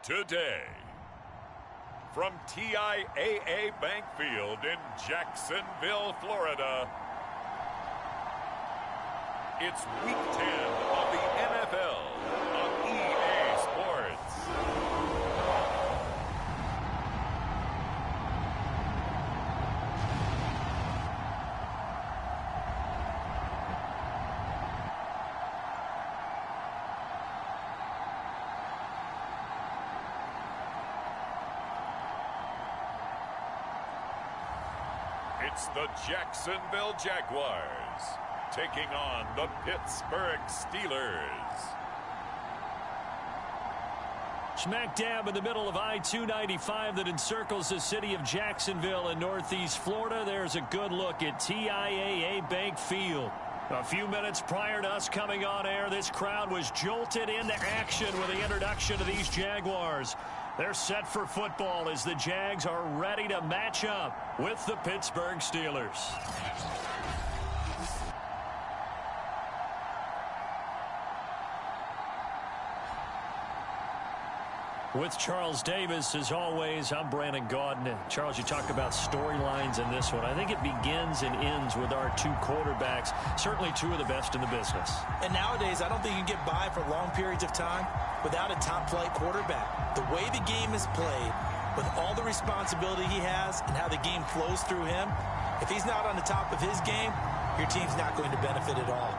today. From TIAA Bank Field in Jacksonville, Florida, it's Week 10 of the NFL on EA Sports. It's the Jacksonville Jaguars taking on the Pittsburgh Steelers. Smack dab in the middle of I-295 that encircles the city of Jacksonville in northeast Florida. There's a good look at TIAA Bank Field. A few minutes prior to us coming on air, this crowd was jolted into action with the introduction of these Jaguars. They're set for football as the Jags are ready to match up with the Pittsburgh Steelers. With Charles Davis, as always, I'm Brandon Gaudin. Charles, you talk about storylines in this one. I think it begins and ends with our two quarterbacks, certainly two of the best in the business. And nowadays, I don't think you can get by for long periods of time without a top-flight quarterback. The way the game is played, with all the responsibility he has and how the game flows through him, if he's not on the top of his game, your team's not going to benefit at all.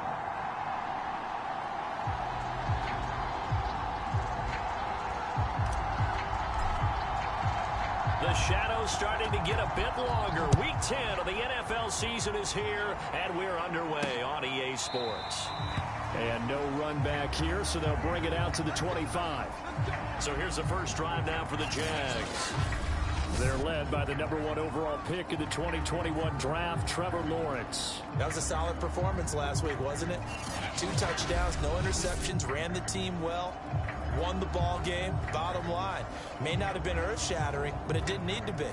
The shadow's starting to get a bit longer. Week 10 of the NFL season is here, and we're underway on EA Sports. And no run back here, so they'll bring it out to the 25. So here's the first drive now for the Jags. They're led by the #1 overall pick in the 2021 draft, Trevor Lawrence. That was a solid performance last week, wasn't it? 2 touchdowns, no interceptions, ran the team well. Won the ball game. Bottom line, may not have been earth-shattering, but it didn't need to be.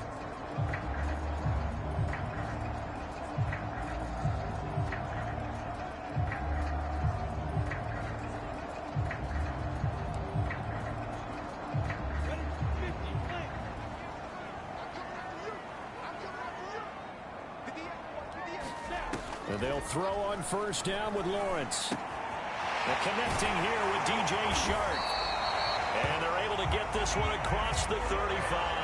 And they'll throw on first down with Lawrence. And connecting here with DJ Shark. And they're able to get this one across the 35.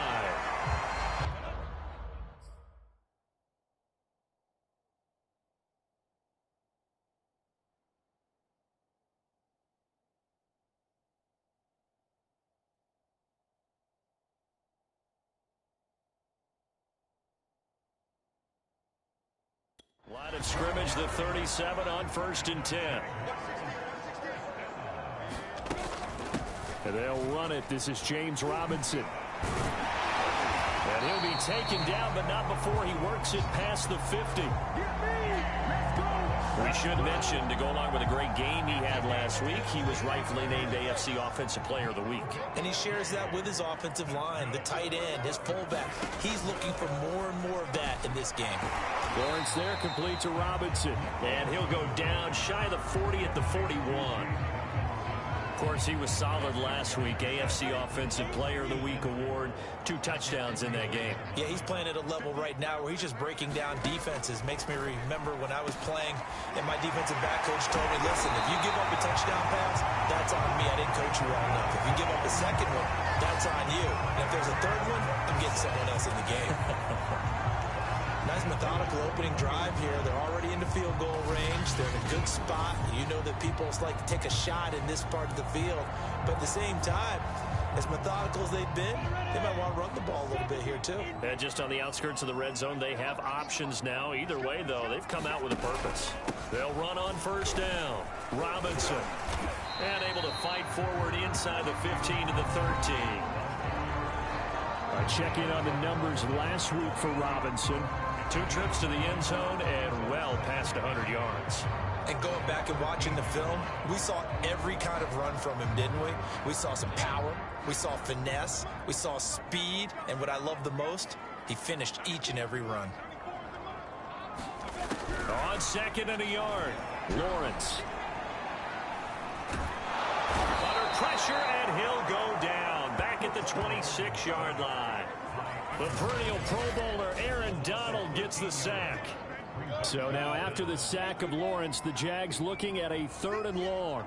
Line of scrimmage, the 37 on 1st and 10. And they'll run it. This is James Robinson. And he'll be taken down, but not before he works it past the 50. We should mention, to go along with a great game he had last week, he was rightfully named AFC Offensive Player of the Week. And he shares that with his offensive line, the tight end, his fullback. He's looking for more and more of that in this game. Lawrence there, complete to Robinson. And he'll go down shy of the 40 at the 41. Of course, he was solid last week. AFC Offensive Player of the Week award. 2 touchdowns in that game. Yeah, he's playing at a level right now where he's just breaking down defenses. Makes me remember when I was playing and my defensive back coach told me, listen, if you give up a touchdown pass, that's on me. I didn't coach you well enough. If you give up a second one, that's on you. And if there's a third one, I'm getting someone else in the game. Nice methodical opening drive here. They're already into field goal range. They're in a good spot. You know that people like to take a shot in this part of the field. But at the same time, as methodical as they've been, they might want to run the ball a little bit here too. And just on the outskirts of the red zone, they have options now. Either way, though, they've come out with a purpose. They'll run on first down. Robinson. And able to fight forward inside the 15 to the 13. Check in on the numbers last week for Robinson. 2 trips to the end zone and well past 100 yards. And going back and watching the film, we saw every kind of run from him, didn't we? We saw some power, we saw finesse, we saw speed, and what I love the most, he finished each and every run. On 2nd and a yard, Lawrence. Under pressure, and he'll go down. Back at at the 26-yard line. The perennial Pro Bowler Aaron Donald gets the sack. So now after the sack of Lawrence, the Jags looking at a 3rd and long.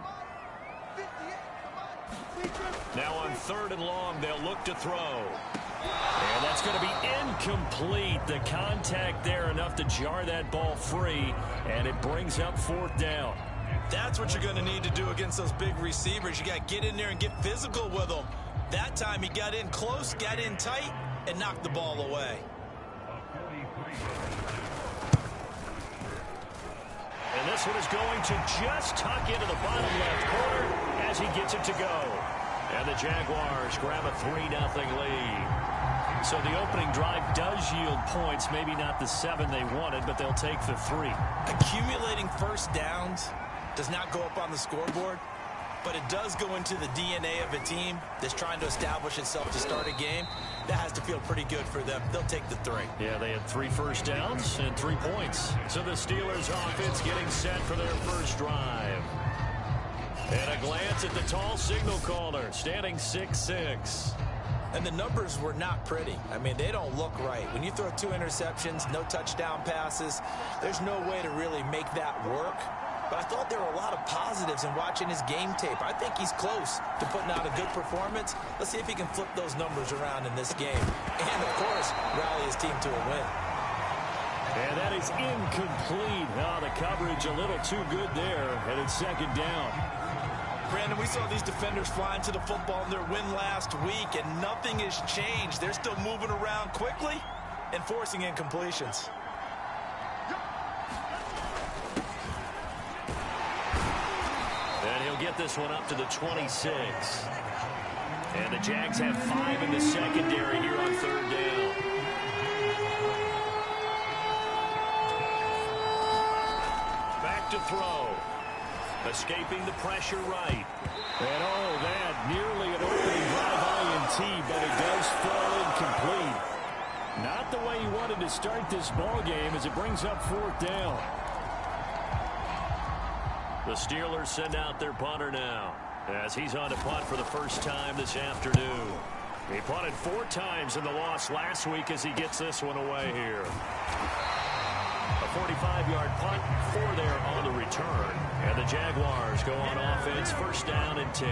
Now on 3rd and long, they'll look to throw. And that's going to be incomplete. The contact there enough to jar that ball free, and it brings up 4th down. That's what you're going to need to do against those big receivers. You got to get in there and get physical with them. That time he got in close, got in tight, and knocked the ball away. And this one is going to just tuck into the bottom left corner as he gets it to go. And the Jaguars grab a 3-0 lead. So the opening drive does yield points, maybe not the 7 they wanted, but they'll take the 3. Accumulating first downs does not go up on the scoreboard, but it does go into the DNA of a team that's trying to establish itself to start a game. That has to feel pretty good for them. They'll take the 3. Yeah, they had 3 first downs and 3 points. So the Steelers offense getting set for their first drive. And a glance at the tall signal caller, standing 6'6". And the numbers were not pretty. I mean, they don't look right. When you throw 2 interceptions, no touchdown passes, there's no way to really make that work. But I thought there were a lot of positives in watching his game tape. I think he's close to putting out a good performance. Let's see if he can flip those numbers around in this game. And, of course, rally his team to a win. And that is incomplete. Oh, the coverage a little too good there, and it's 2nd down. Brandon, we saw these defenders flying to the football in their win last week, and nothing has changed. They're still moving around quickly and forcing incompletions. And he'll get this one up to the 26. And the Jags have 5 in the secondary here on 3rd down. Back to throw. Escaping the pressure right. And oh, that nearly an opening drive INT, but it does fall incomplete. Not the way he wanted to start this ball game as it brings up 4th down. The Steelers send out their punter now as he's on to punt for the first time this afternoon. He punted 4 times in the loss last week as he gets this one away here. A 45-yard punt, 4 there on the return. And the Jaguars go on offense, 1st down and 10.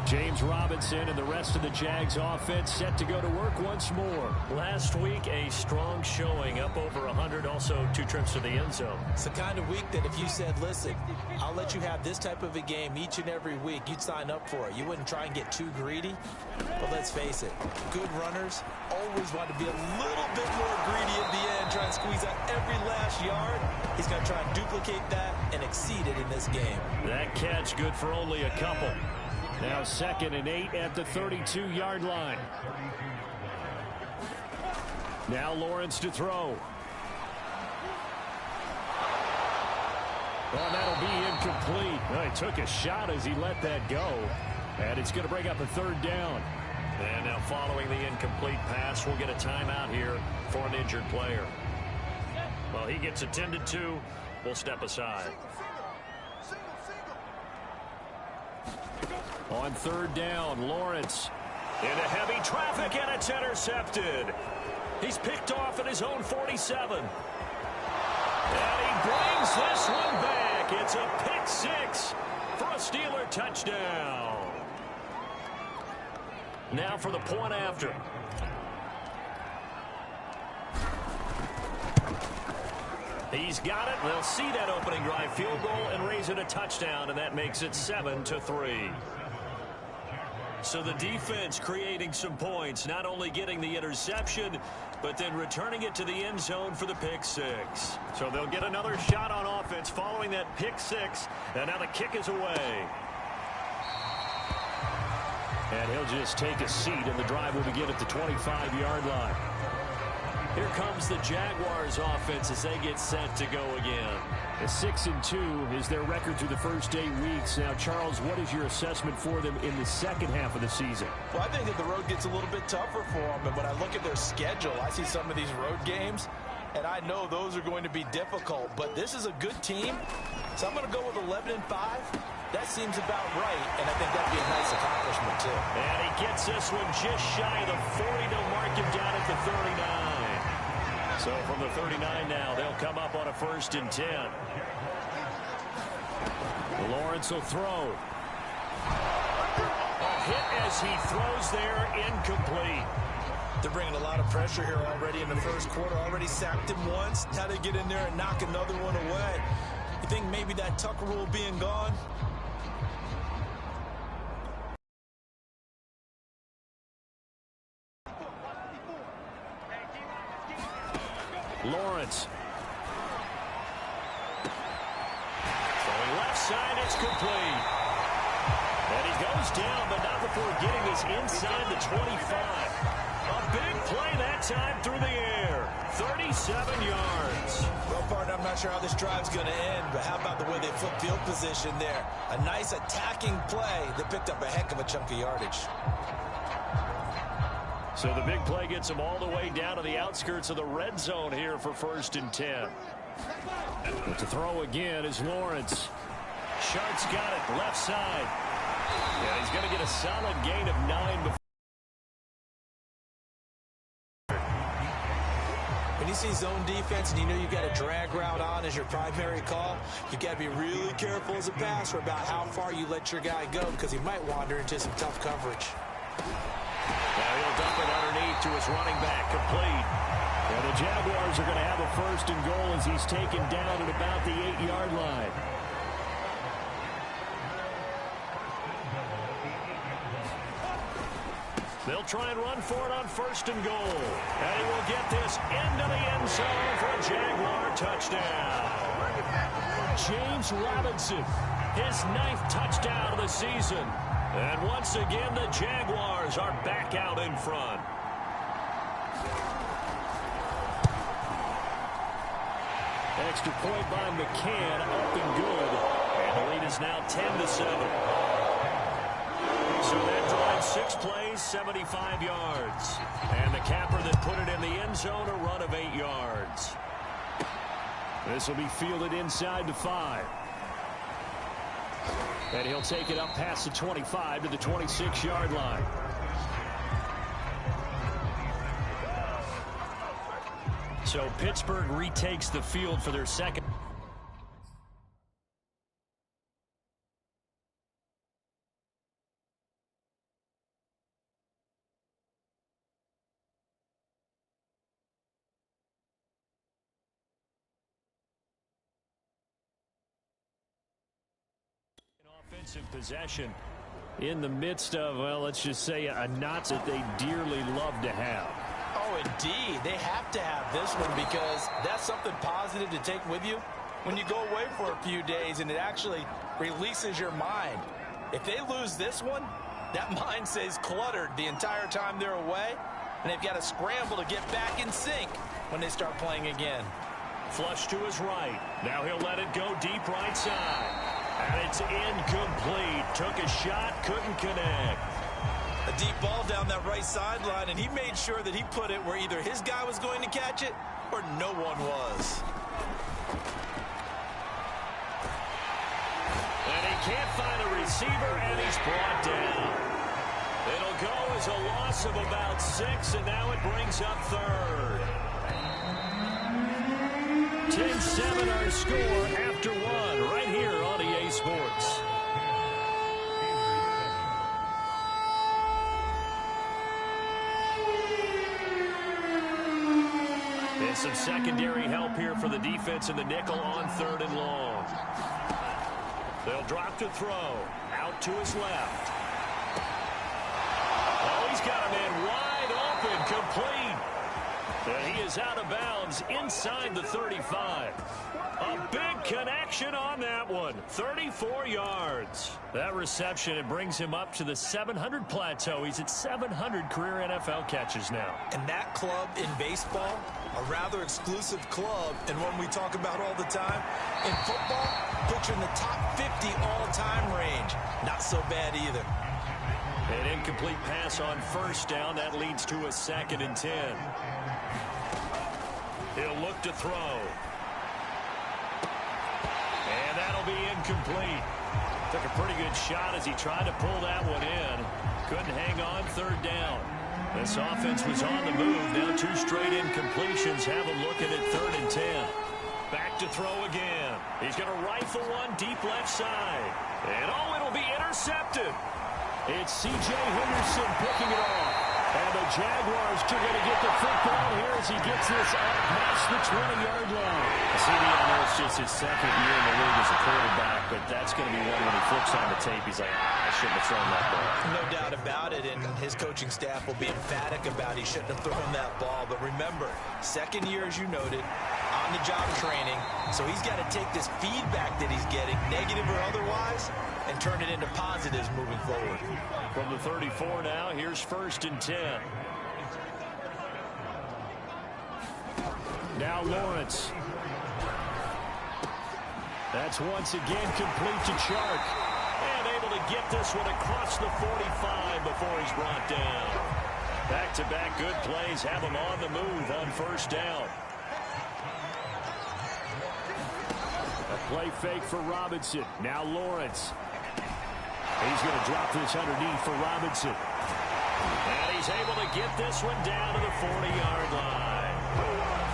James Robinson and the rest of the Jags offense set to go to work once more. Last week, a strong showing, up over 100, also 2 trips to the end zone. It's the kind of week that if you said, listen, I'll let you have this type of a game each and every week, you'd sign up for it. You wouldn't try and get too greedy. But let's face it, good runners always want to be a little bit more greedy at the end, try and squeeze out every last yard. He's going to try and duplicate that and exceed it in this game. That catch good for only a couple. Now 2nd and 8 at the 32-yard line. Now Lawrence to throw. Well, that'll be incomplete. Well, he took a shot as he let that go. And it's going to bring up a 3rd down. And now following the incomplete pass, we'll get a timeout here for an injured player. Well, he gets attended to. We'll step aside. On 3rd down, Lawrence into heavy traffic, and it's intercepted. He's picked off at his own 47. And he brings this one back. It's a pick 6 for a Steeler touchdown. Now for the point after. He's got it. They'll see that opening drive field goal and raise it a touchdown, and that makes it 7-3. So the defense creating some points, not only getting the interception, but then returning it to the end zone for the pick 6. So they'll get another shot on offense following that pick 6, and now the kick is away. And he'll just take a seat, and the drive will begin at the 25-yard line. Here comes the Jaguars offense as they get set to go again. A 6-2 is their record through the first 8 weeks. Now, Charles, what is your assessment for them in the second half of the season? Well, I think that the road gets a little bit tougher for them. And when I look at their schedule, I see some of these road games, and I know those are going to be difficult. But this is a good team, so I'm going to go with 11-5. That seems about right, and I think that'd be a nice accomplishment, too. And he gets this one just shy of the 40. They'll mark him down at the 39. So from the 39 now, they'll come up on a 1st and 10. Lawrence will throw. A hit as he throws there, incomplete. They're bringing a lot of pressure here already in the first quarter. Already sacked him once. Now they get in there and knock another one away. You think maybe that Tucker rule being gone? Lawrence. Throwing left side, it's complete. And he goes down, but not before getting this inside the 25. A big play that time through the air. 37 yards. Well, partner, I'm not sure how this drive's going to end, but how about the way they flip field position there? A nice attacking play that picked up a heck of a chunk of yardage. So the big play gets them all the way down to the outskirts of the red zone here for 1st and 10. But to throw again is Lawrence. Shart's got it left side. Yeah, he's going to get a solid gain of 9 before. When you see zone defense and you know you've got a drag route on as your primary call, you've got to be really careful as a passer about how far you let your guy go because he might wander into some tough coverage. Now he'll dump it underneath to his running back, complete. And the Jaguars are going to have a 1st and goal as he's taken down at about the 8-yard line. They'll try and run for it on 1st and goal. And he will get this into the end zone for a Jaguar touchdown. James Robinson, his 9th touchdown of the season. And once again, the Jaguars are back out in front. Extra point by McCann, up and good. And the lead is now 10-7. So that drive 6 plays, 75 yards. And the capper that put it in the end zone, a run of 8 yards. This will be fielded inside the 5. And he'll take it up past the 25 to the 26-yard line. So Pittsburgh retakes the field for their second. Offensive possession in the midst of, well, let's just say a knot that they dearly love to have. Oh, indeed. They have to have this one because that's something positive to take with you when you go away for a few days, and it actually releases your mind. If they lose this one, that mind stays cluttered the entire time they're away, and they've got to scramble to get back in sync when they start playing again. Flush to his right. Now he'll let it go deep right side. And it's incomplete. Took a shot, couldn't connect. A deep ball down that right sideline, and he made sure that he put it where either his guy was going to catch it or no one was. And he can't find a receiver, and he's brought down. It'll go as a loss of about 6, and now it brings up 3rd. 10-7 our score after 1 right here on EA Sports. And some secondary help here for the defense in the nickel on 3rd and long. They'll drop to throw. Out to his left. Oh, he's got a man wide open, complete. And he is out of bounds inside the 35. A big connection on that one. 34 yards. That reception, it brings him up to the 700 plateau. He's at 700 career NFL catches now. And that club in baseball, a rather exclusive club, and one we talk about all the time. In football, puts you in the top 50 all-time range. Not so bad either. An incomplete pass on 1st down. That leads to a 2nd and 10. He'll look to throw. And that'll be incomplete. Took a pretty good shot as he tried to pull that one in. Couldn't hang on third down. This offense was on the move. Now 2 straight incompletions have him looking at 3rd and 10. Back to throw again. He's going to rifle one deep left side. And it'll be intercepted. It's C.J. Henderson picking it off. And the Jaguars are going to get the football here as he gets this up past the 20-yard line. CD, I know it's just his 2nd year in the league as a quarterback, but that's going to be one when he flips on the tape. He's like, I shouldn't have thrown that ball. No doubt about it, and his coaching staff will be emphatic about he shouldn't have thrown that ball. But remember, 2nd year, as you noted, on-the-job training, so he's got to take this feedback that he's getting, negative or otherwise, and turn it into positives moving forward. From the 34 now, here's 1st and 10. Now Lawrence. That's once again complete to Chark. And able to get this one across the 45 before he's brought down. Back-to-back good plays have him on the move on 1st down. A play fake for Robinson. Now Lawrence. He's going to drop this underneath for Robinson. And he's able to get this one down to the 40-yard line.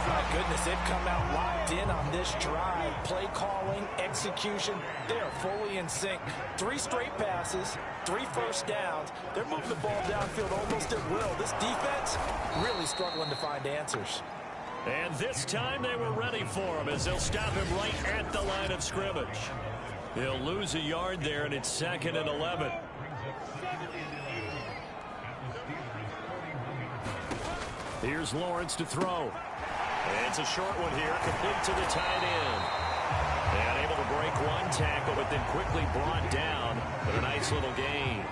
My goodness, they've come out locked in on this drive. Play calling, execution, they are fully in sync. 3 straight passes, 3 first downs. They're moving the ball downfield almost at will. This defense really struggling to find answers. And this time they were ready for him as they'll stop him right at the line of scrimmage. He'll lose a yard there, and it's 2nd and 11. Here's Lawrence to throw. And it's a short one here, complete to the tight end. And able to break one tackle, but then quickly brought down with a nice little gain.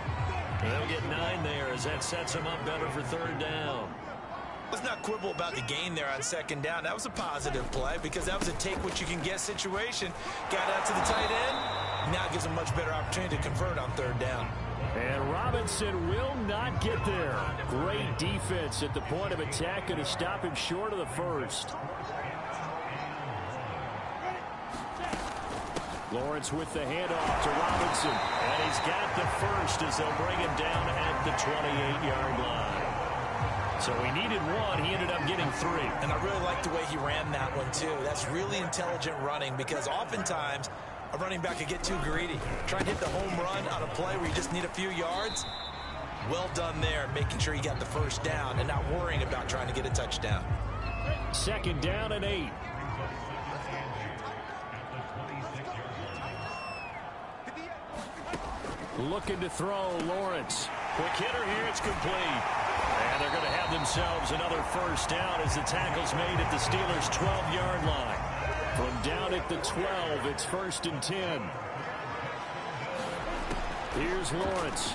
And they'll get 9 there as that sets him up better for 3rd down. Let's not quibble about the gain there on 2nd down. That was a positive play because that was a take-what-you-can-get situation. Got out to the tight end. Now it gives him a much better opportunity to convert on 3rd down. And Robinson will not get there. Great defense at the point of attack and to stop him short of the 1st. Lawrence with the handoff to Robinson. And he's got the 1st as they'll bring him down at the 28-yard line. So he needed 1. He ended up getting 3. And I really like the way he ran that one, too. That's really intelligent running because oftentimes a running back could get too greedy. Trying to hit the home run on a play where you just need a few yards. Well done there, making sure he got the 1st down and not worrying about trying to get a touchdown. 2nd down and 8. Looking to throw, Lawrence. Quick hitter here, it's complete. And they're going to have themselves another 1st down as the tackle's made at the Steelers' 12-yard line. From down at the 12, it's 1st and 10. Here's Lawrence.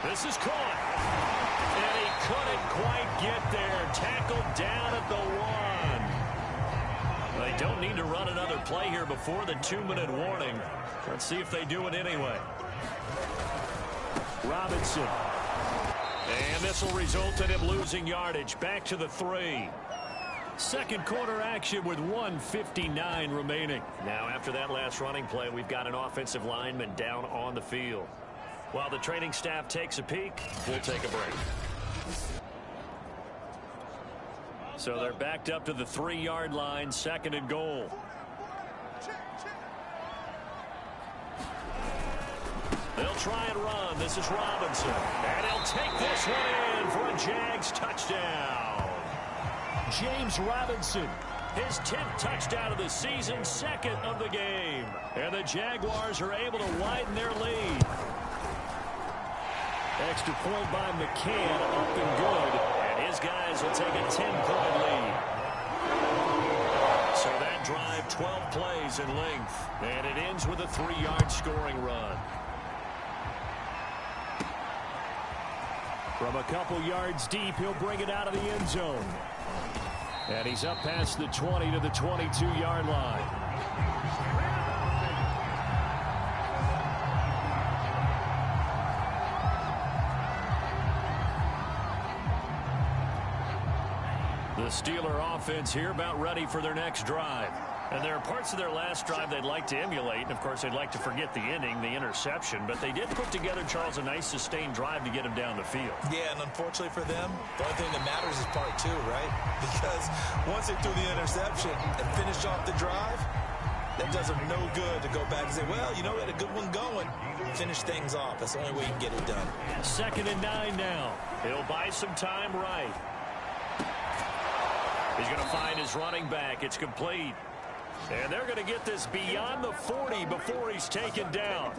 This is caught. And he couldn't quite get there. Tackled down at the 1. They don't need to run another play here before the 2-minute warning. Let's see if they do it anyway. Robinson. And this will result in him losing yardage. Back to the 3. 2nd quarter action with 1:59 remaining. Now, after that last running play, we've got an offensive lineman down on the field. While the training staff takes a peek, we'll take a break. So they're backed up to the 3-yard line, 2nd and goal. They'll try and run. This is Robinson. And he'll take this one in for a Jags touchdown. James Robinson, his 10th touchdown of the season, 2nd of the game. And the Jaguars are able to widen their lead. Extra point by McCann, up and good. And his guys will take a 10-point lead. So that drive, 12 plays in length. And it ends with a 3-yard scoring run. From a couple yards deep, he'll bring it out of the end zone. And he's up past the 20 to the 22-yard line. The Steeler offense here about ready for their next drive. And there are parts of their last drive they'd like to emulate, and, of course, they'd like to forget the inning, the interception. But they did put together, Charles, a nice sustained drive to get him down the field. Yeah, and unfortunately for them, the only thing that matters is part two, right? Because once they threw the interception and finished off the drive, that does them no good to go back and say, well, you know, we had a good one going. Finish things off. That's the only way you can get it done. 2nd and 9 now. He'll buy some time right. He's going to find his running back. It's complete. And they're going to get this beyond the 40 before he's taken down.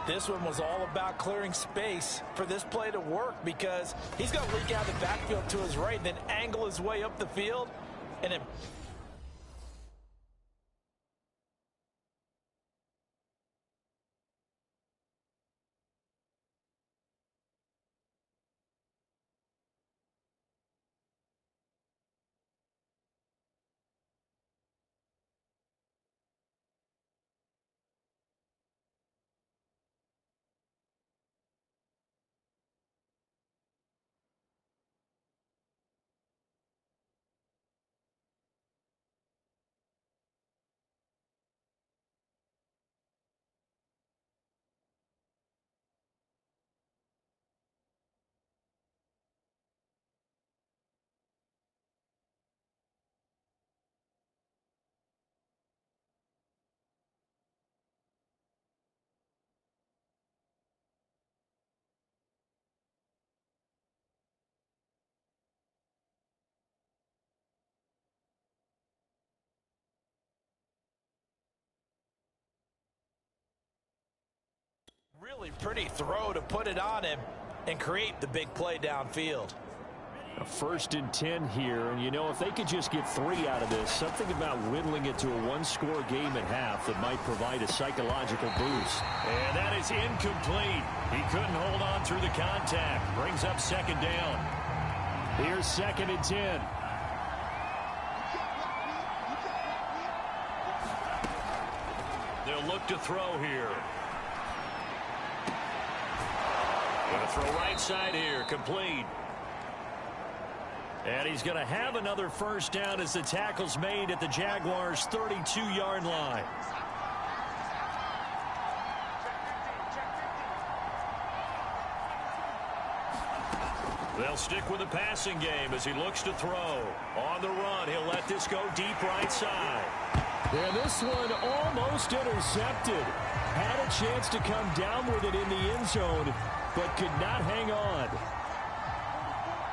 This one was all about clearing space for this play to work because he's going to leak out the backfield to his right, then angle his way up the field, and then really pretty throw to put it on him and create the big play downfield. A 1st and 10 here, and you know, if they could just get 3 out of this, something about whittling it to a 1-score game at half that might provide a psychological boost. And that is incomplete. He couldn't hold on through the contact. Brings up 2nd down. Here's 2nd and 10. They'll look to throw here. Going to throw right side here, complete. And he's going to have another 1st down as the tackle's made at the Jaguars' 32-yard line. They'll stick with the passing game as he looks to throw. On the run, he'll let this go deep right side. And this one almost intercepted. Had a chance to come down with it in the end zone, but could not hang on.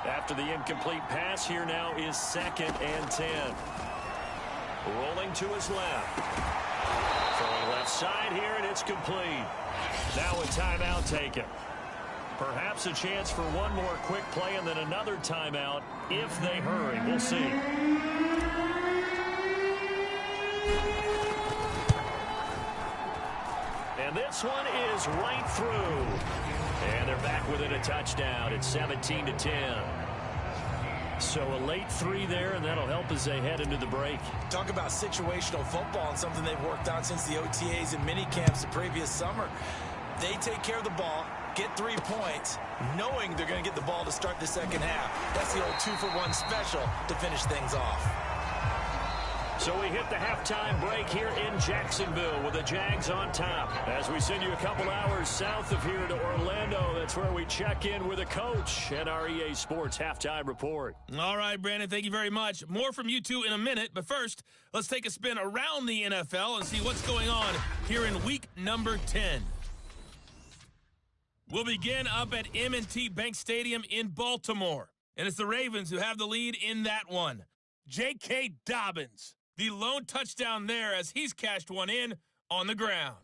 After the incomplete pass, here now is 2nd and 10. Rolling to his left. Throwing left side here, and it's complete. Now a timeout taken. Perhaps a chance for one more quick play and then another timeout if they hurry. We'll see. And this one is right through. And they're back within a touchdown. It's 17-10. So a late 3 there, and that'll help as they head into the break. Talk about situational football and something they've worked on since the OTAs and mini camps the previous summer. They take care of the ball, get 3 points, knowing they're going to get the ball to start the second half. That's the old 2-for-1 special to finish things off. So we hit the halftime break here in Jacksonville with the Jags on top. As we send you a couple hours south of here to Orlando, that's where we check in with a coach and our EA Sports halftime report. All right, Brandon, thank you very much. More from you two in a minute, but first, let's take a spin around the NFL and see what's going on here in week number 10. We'll begin up at M&T Bank Stadium in Baltimore, and it's the Ravens who have the lead in that one. J.K. Dobbins, the lone touchdown there as he's cashed one in on the ground.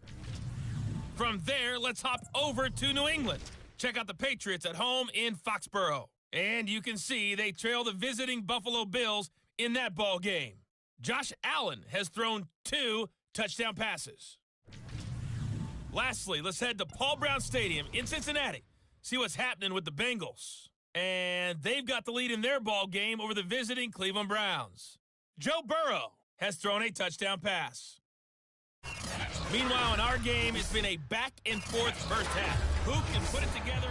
From there, let's hop over to New England. Check out the Patriots at home in Foxborough. And you can see they trail the visiting Buffalo Bills in that ball game. Josh Allen has thrown 2 touchdown passes. Lastly, let's head to Paul Brown Stadium in Cincinnati. See what's happening with the Bengals. And they've got the lead in their ball game over the visiting Cleveland Browns. Joe Burrow has thrown a touchdown pass. Meanwhile, in our game, it's been a back-and-forth first half. Who can put it together?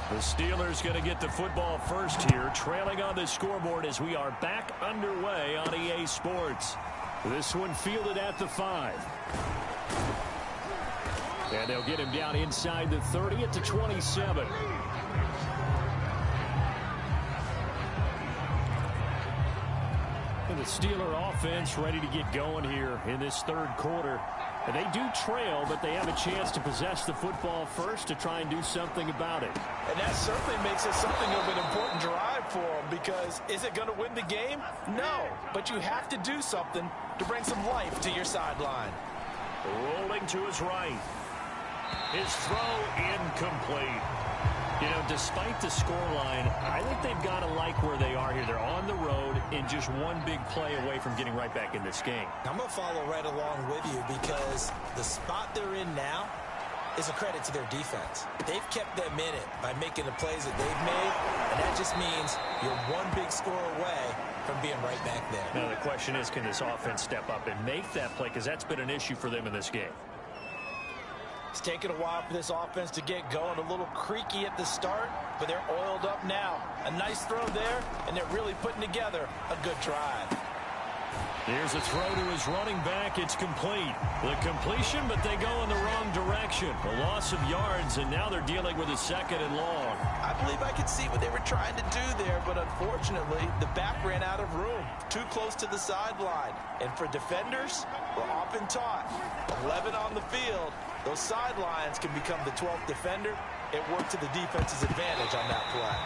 The Steelers going to get the football first here, trailing on the scoreboard as we are back underway on EA Sports. This one fielded at the 5. And they'll get him down inside the 30 at the 27. And the Steeler offense ready to get going here in this third quarter. And they do trail, but they have a chance to possess the football first to try and do something about it. And that certainly makes it something of an important drive for them, because is it going to win the game? No, but you have to do something to bring some life to your sideline. Rolling to his right. His throw incomplete. You know, despite the scoreline, I think they've got to like where they are here. They're on the road and just one big play away from getting right back in this game. I'm going to follow right along with you, because the spot they're in now is a credit to their defense. They've kept them in it by making the plays that they've made, and that just means you're one big score away from being right back there. Now, the question is, can this offense step up and make that play? Because that's been an issue for them in this game. It's taken a while for this offense to get going. A little creaky at the start, but they're oiled up now. A nice throw there, and they're really putting together a good drive. Here's a throw to his running back. It's complete. The completion, but they go in the wrong direction. A loss of yards, and now they're dealing with a 2nd and long. I believe I could see what they were trying to do there, but unfortunately, the back ran out of room. Too close to the sideline. And for defenders, we're often taught, 11 on the field, those sidelines can become the 12th defender. It worked to the defense's advantage on that play.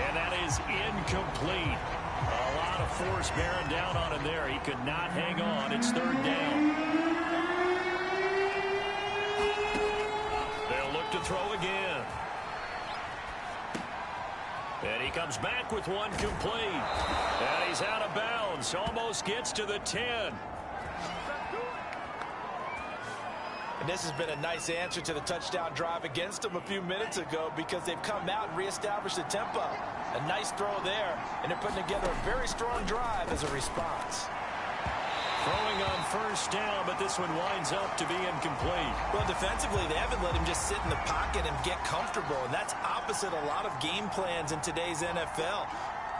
And that is incomplete. A lot of force bearing down on him there. He could not hang on. It's 3rd down. They'll look to throw again. And he comes back with one complete. And he's out of bounds. Almost gets to the 10. And this has been a nice answer to the touchdown drive against them a few minutes ago, because they've come out and reestablished the tempo. A nice throw there, and they're putting together a very strong drive as a response. Throwing on 1st down, but this one winds up to be incomplete. Well, defensively, they haven't let him just sit in the pocket and get comfortable, and that's opposite a lot of game plans in today's NFL.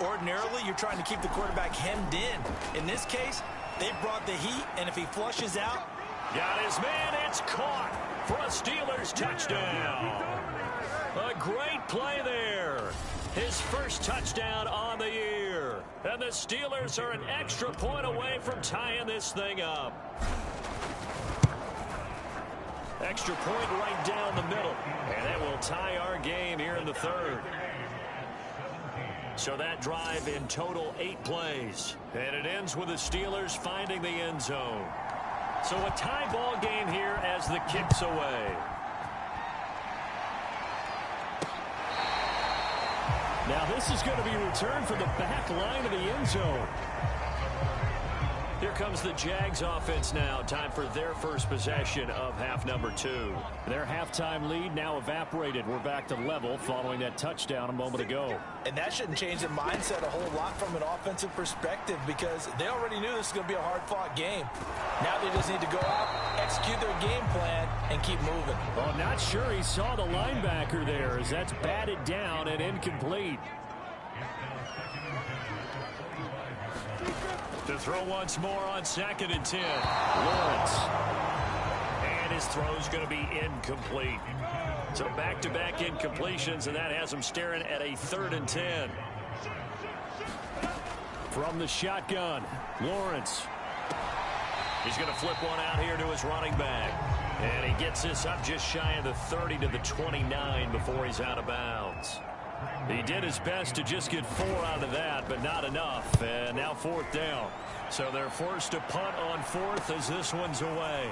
Ordinarily, you're trying to keep the quarterback hemmed in. In this case, they brought the heat, and if he flushes out, got his man. It's caught for a Steelers touchdown. A great play there. His first touchdown on the year. And the Steelers are an extra point away from tying this thing up. Extra point right down the middle. And that will tie our game here in the 3rd. So that drive in total 8 plays. And it ends with the Steelers finding the end zone. So a tie ball game here as the kick's away. Now this is going to be returned from the back line of the end zone. Here comes the Jags offense now. Time for their first possession of half number 2. Their halftime lead now evaporated. We're back to level following that touchdown a moment ago. and that shouldn't change their mindset a whole lot from an offensive perspective, because they already knew this was going to be a hard-fought game. Now they just need to go out, execute their game plan, and keep moving. Well, not sure he saw the linebacker there, as that's batted down and incomplete. To throw once more on 2nd and 10. Lawrence. And his throw's going to be incomplete. So back-to-back incompletions, and that has him staring at a 3rd and 10. From the shotgun, Lawrence. He's going to flip one out here to his running back. And he gets this up just shy of the 30 to the 29 before he's out of bounds. He did his best to just get 4 out of that, but not enough. And now 4th down. So they're forced to punt on 4th as this one's away.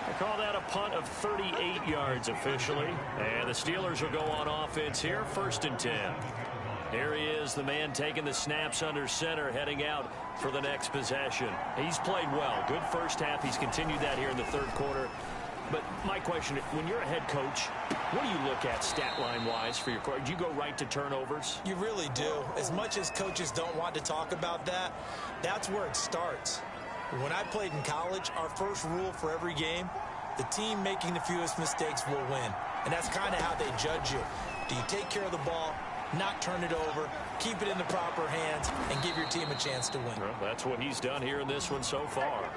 I call that a punt of 38 yards officially. And the Steelers will go on offense here, 1st and 10. Here he is, the man taking the snaps under center, heading out for the next possession. He's played well. Good first half. He's continued that here in the 3rd quarter. But my question, when you're a head coach, what do you look at stat line-wise for your coach? Do you go right to turnovers? You really do. As much as coaches don't want to talk about that, that's where it starts. When I played in college, our first rule for every game the team making the fewest mistakes will win. And that's kind of how they judge you. Do you take care of the ball, not turn it over, keep it in the proper hands, and give your team a chance to win? Well, that's what he's done here in this one so far.